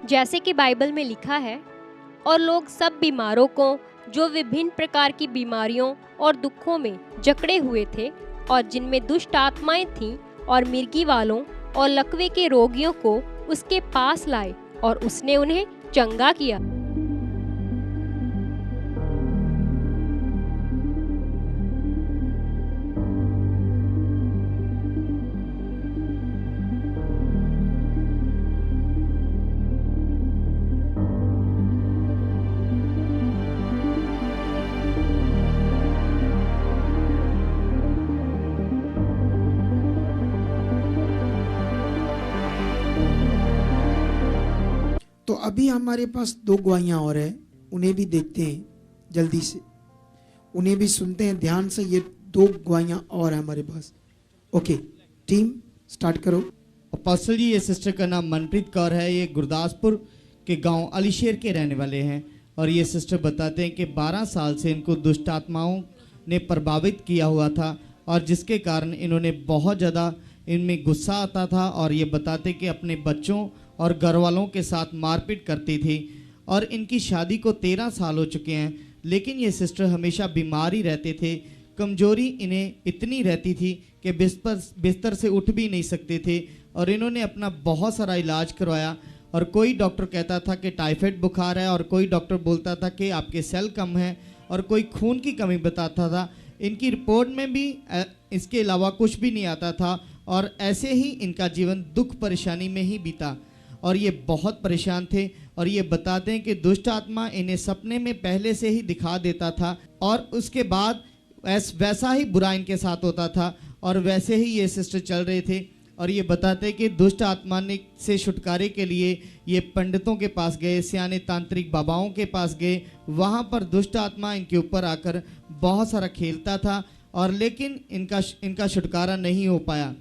जैसे कि बाइबल में लिखा है, और लोग सब बीमारों को, जो विभिन्न प्रकार की बीमारियों और दुखों में जकड़े हुए थे और जिनमें दुष्ट आत्माएं थीं, और मिर्गी वालों और लकवे के रोगियों को उसके पास लाए और उसने उन्हें चंगा किया। तो अभी हमारे पास 2 गवाहियां और हैं, उन्हें भी देखते हैं जल्दी से, उन्हें भी सुनते हैं ध्यान से। ये 2 गवाहियां और हैं हमारे पास। ओके टीम स्टार्ट करो। अपोस्टल जी, ये सिस्टर का नाम मनप्रीत कौर है। ये गुरदासपुर के गांव अलीशेर के रहने वाले हैं और ये सिस्टर बताते हैं कि 12 साल से इनको दुष्ट आत्माओं ने प्रभावित किया हुआ था और जिसके कारण इन्होंने बहुत ज़्यादा इनमें गुस्सा आता था और ये बताते कि अपने बच्चों और घर वालों के साथ मारपीट करती थी और इनकी शादी को 13 साल हो चुके हैं, लेकिन ये सिस्टर हमेशा बीमार ही रहते थे। कमजोरी इन्हें इतनी रहती थी कि बिस्तर से उठ भी नहीं सकते थे और इन्होंने अपना बहुत सारा इलाज करवाया और कोई डॉक्टर कहता था कि टाइफाइड बुखार है और कोई डॉक्टर बोलता था कि आपके सेल कम है और कोई खून की कमी बताता था। इनकी रिपोर्ट में भी इसके अलावा कुछ भी नहीं आता था और ऐसे ही इनका जीवन दुख परेशानी में ही बीता और ये बहुत परेशान थे। और ये बताते हैं कि दुष्ट आत्मा इन्हें सपने में पहले से ही दिखा देता था और उसके बाद वैसा ही बुरा इनके साथ होता था और वैसे ही ये सिस्टर चल रहे थे। और ये बताते हैं कि दुष्ट आत्मा ने से छुटकारे के लिए ये पंडितों के पास गए, सियाने तांत्रिक बाबाओं के पास गए। वहाँ पर दुष्ट आत्मा इनके ऊपर आकर बहुत सारा खेलता था और लेकिन इनका छुटकारा नहीं हो पाया।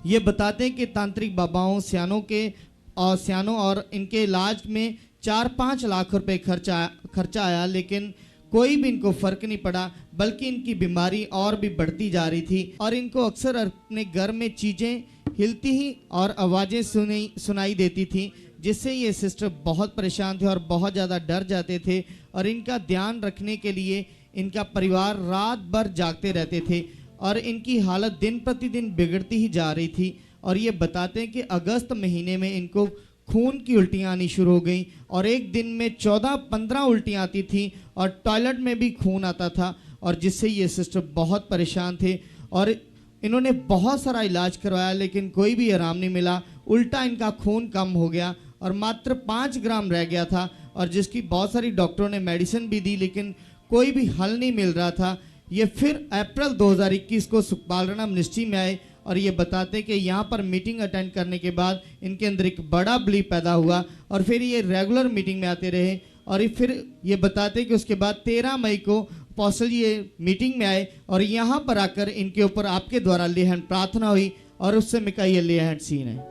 ये बताते हैं कि तांत्रिक बाबाओं सियानों और इनके इलाज में 4-5 लाख रुपए खर्चा आया, लेकिन कोई भी इनको फर्क नहीं पड़ा, बल्कि इनकी बीमारी और भी बढ़ती जा रही थी और इनको अक्सर अपने घर में चीज़ें हिलती ही और आवाज़ें सुनाई देती थी, जिससे ये सिस्टर बहुत परेशान थे और बहुत ज़्यादा डर जाते थे और इनका ध्यान रखने के लिए इनका परिवार रात भर जागते रहते थे और इनकी हालत दिन प्रतिदिन बिगड़ती ही जा रही थी। और ये बताते हैं कि अगस्त महीने में इनको खून की उल्टियाँ आनी शुरू हो गई और एक दिन में 14-15 उल्टियाँ आती थी और टॉयलेट में भी खून आता था और जिससे ये सिस्टर बहुत परेशान थे और इन्होंने बहुत सारा इलाज करवाया लेकिन कोई भी आराम नहीं मिला। उल्टा इनका खून कम हो गया और मात्र 5 ग्राम रह गया था और जिसकी बहुत सारी डॉक्टरों ने मेडिसिन भी दी लेकिन कोई भी हल नहीं मिल रहा था। ये फिर अप्रैल 2021 को सुखपालराणा मिनिस्ट्री में आए और ये बताते हैं कि यहाँ पर मीटिंग अटेंड करने के बाद इनके अंदर एक बड़ा बिलीव पैदा हुआ और फिर ये रेगुलर मीटिंग में आते रहे और फिर ये बताते हैं कि उसके बाद 13 मई को अपोस्टल ये मीटिंग में आए और यहाँ पर आकर इनके ऊपर आपके द्वारा ले हैंड प्रार्थना हुई और उस समय का ये ले हैंड सीन है।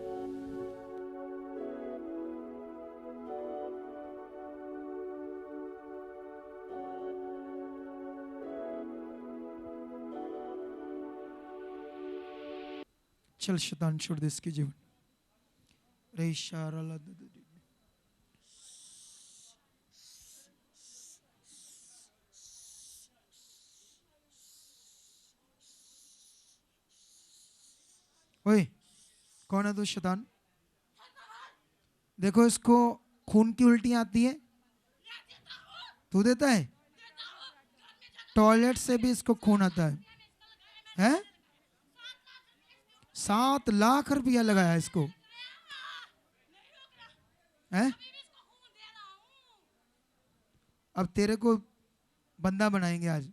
चल शैतान छोड़ दे इसके जीवन। रे शारा ओए कौन है तू शैतान? देखो इसको खून की उल्टी आती है, तू देता है? टॉयलेट से भी इसको खून आता है? 7 लाख रुपया लगाया इसको है? अब तेरे को बंदा बनाएंगे आज।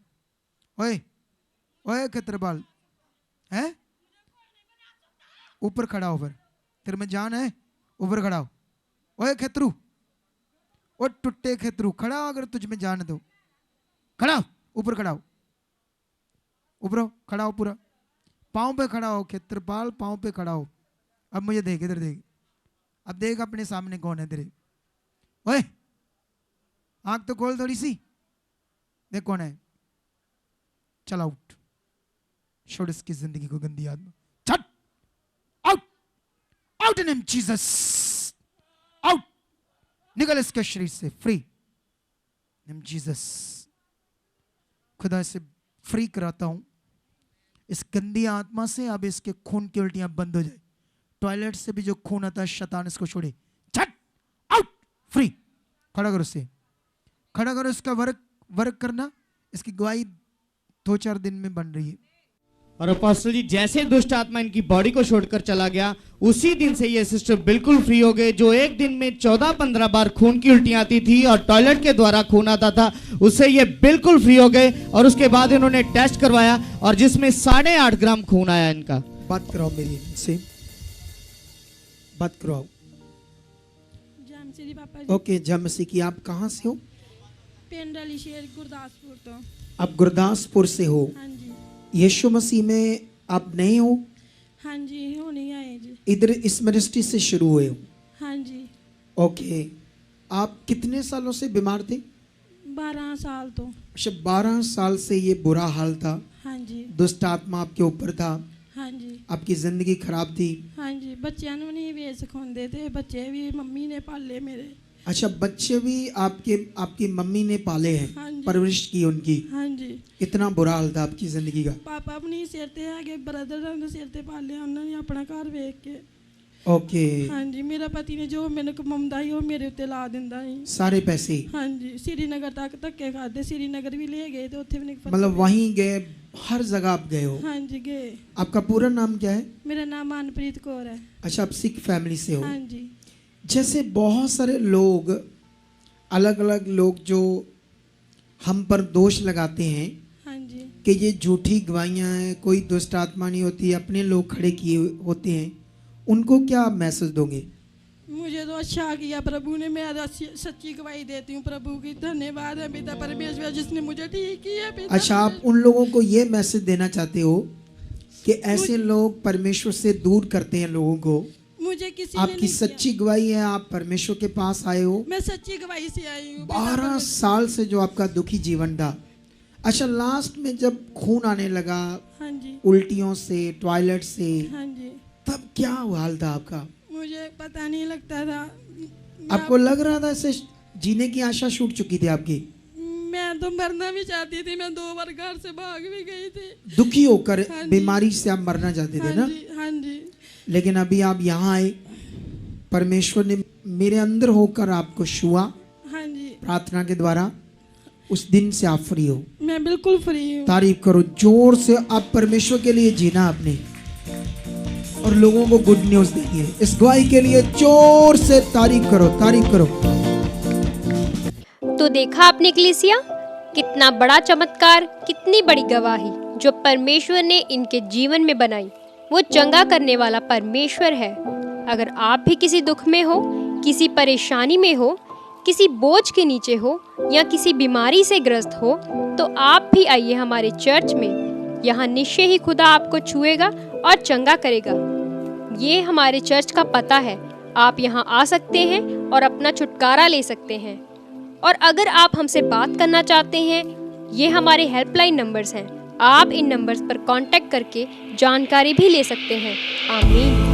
ओए ओए खतरबाल है, ऊपर खड़ा हो, फिर तेरे में जान है, ऊपर खड़ा हो। ओए खतरू, ओ टुट्टे खतरू, खड़ा हो अगर तुझ में जान दो, खड़ा हो, ऊपर खड़ा हो, ऊपर हो, खड़ा हो, पूरा पाँव पे खड़ा हो खेत्रपाल, पाँव पे खड़ा हो। अब मुझे देख, इधर देख, अब देख अपने सामने कौन है तेरे। ओए आंख तो खोल थोड़ी सी, देख कौन है। चल आउट, छोड़ इसकी जिंदगी को गंदी आदमी, चल out, out in name Jesus, out निकल इसके शरीर से, फ्री नेम जीसस। खुदा इसे फ्री कराता हूं इस गंदी आत्मा से। अब इसके खून की उल्टियां बंद हो जाए। टॉयलेट से भी जो खून आता है शैतान इसको छोड़े, छट आउट, फ्री। खड़ा करो उसे, खड़ा करो। इसका वर्क करना, इसकी गवाही 2-4 दिन में बन रही है। और अपोस्टल जी, जैसे दुष्ट आत्मा इनकी बॉडी को छोड़कर चला गया, उसी दिन से ये सिस्टर बिल्कुल फ्री हो गए। जो एक दिन में 14-15 बार खून की उल्टियां आती थी और टॉयलेट के द्वारा खून आता था, उससे ये बिल्कुल फ्री हो गए। और उसके बाद इन्होंने टेस्ट करवाया और जिसमें 8.5 ग्राम खून आया इनका। बात कराओ मेरी से, बात कराओ। जामसी पापा जी, ओके जामसी की, आप कहाँ से हो? पिंड अलीशेर गुरदासपुर तो। आप गुरदासपुर से हो। हाँ जी, यीशु मसीह में आप नए हो? हाँ जी, होनी आए जी। इधर इस मिनिस्ट्री से शुरू हुए हो? हाँ जी, ओके। आप कितने सालों से बीमार थे? 12 साल तो। अच्छा, 12 साल से ये बुरा हाल था, हाँ जी, दुष्ट आत्मा आपके ऊपर था, हाँ जी, आपकी जिंदगी खराब थी। हाँ जी। बच्चों ने नहीं वे सिखाते थे, बच्चे भी मम्मी ने पाले मेरे। अच्छा, बच्चे भी आपकी मम्मी ने पाले हैं, हाँ जी। परवरिश की उनकी। हाँ जी, इतना बुरा हाल था आपकी जिंदगी का। पापा अपनी सिर ते आगे ब्रदर ने सिर ते पाले, उन्होंने अपना घर वेख के। ओके। हाँ जी, मेरा पति ने जो मैंने कमाਉਂਦਾ ही वो मेरे उत्ते ला ਦਿੰਦਾ ही। सारे पैसे? हाँ जी, श्रीनगर तक धक्के खाते, श्रीनगर भी ले गए तो उत्थे भी नहीं पता। मतलब वहीं गए, हर जगह आप गए हो? हाँ जी, गए। आपका पूरा नाम क्या है? मेरा नाम मनप्रीत कौर है। अच्छा, आप सिख फैमिली से हो? हाँ जी, जैसे बहुत सारे लोग, अलग अलग लोग जो हम पर दोष लगाते हैं हाँ जी, कि ये झूठी गवाहियाँ हैं, कोई दुष्ट आत्मा नहीं होती, अपने लोग खड़े किए होते हैं, उनको क्या मैसेज दोगे? मुझे तो अच्छा किया प्रभु ने, मैं सच्ची गवाही देती हूँ प्रभु की। धन्यवाद है पिता परमेश्वर जिसने मुझे ठीक किया पिता। अच्छा, आप उन लोगों को ये मैसेज देना चाहते हो कि ऐसे लोग परमेश्वर से दूर करते हैं लोगों को? मुझे किसी ने आपकी नहीं सच्ची गवाही है, आप परमेश्वर के पास आए हो। किया। मैं सच्ची गवाही से आई हूँ। 12 साल से जो आपका दुखी जीवन था। अच्छा, लास्ट में जब खून आने लगा हाँ जी, उल्टियों से, टॉयलेट से, हाँ जी, तब क्या हाल था आपका? मुझे पता नहीं लगता था। आपको लग रहा था ऐसे जीने की आशा छूट चुकी थी आपकी? मैं तो मरना भी चाहती थी, मैं 2 बार घर से भाग भी गई थी। दुखी होकर, हाँ जी। बीमारी से आप मरना चाहते थे हाँ ना? जी, हाँ जी, लेकिन अभी आप यहाँ आए, परमेश्वर ने मेरे अंदर होकर आपको छुआ हाँ जी। प्रार्थना के द्वारा। उस दिन से आप फ्री हो। मैं बिल्कुल फ्री हूँ। तारीफ करो जोर से। आप परमेश्वर के लिए जीना आपने, और लोगों को गुड न्यूज देनी है। इस गवाही के लिए जोर से तारीफ करो, तारीफ करो। तो देखा आपने कलीसिया, कितना बड़ा चमत्कार, कितनी बड़ी गवाही जो परमेश्वर ने इनके जीवन में बनाई। वो चंगा करने वाला परमेश्वर है। अगर आप भी किसी दुख में हो, किसी परेशानी में हो, किसी बोझ के नीचे हो या किसी बीमारी से ग्रस्त हो, तो आप भी आइए हमारे चर्च में। यहाँ निश्चय ही खुदा आपको छुएगा और चंगा करेगा। ये हमारे चर्च का पता है। आप यहाँ आ सकते हैं और अपना छुटकारा ले सकते हैं। और अगर आप हमसे बात करना चाहते हैं, ये हमारे हेल्पलाइन नंबर्स हैं। आप इन नंबर्स पर कांटेक्ट करके जानकारी भी ले सकते हैं। आमीन।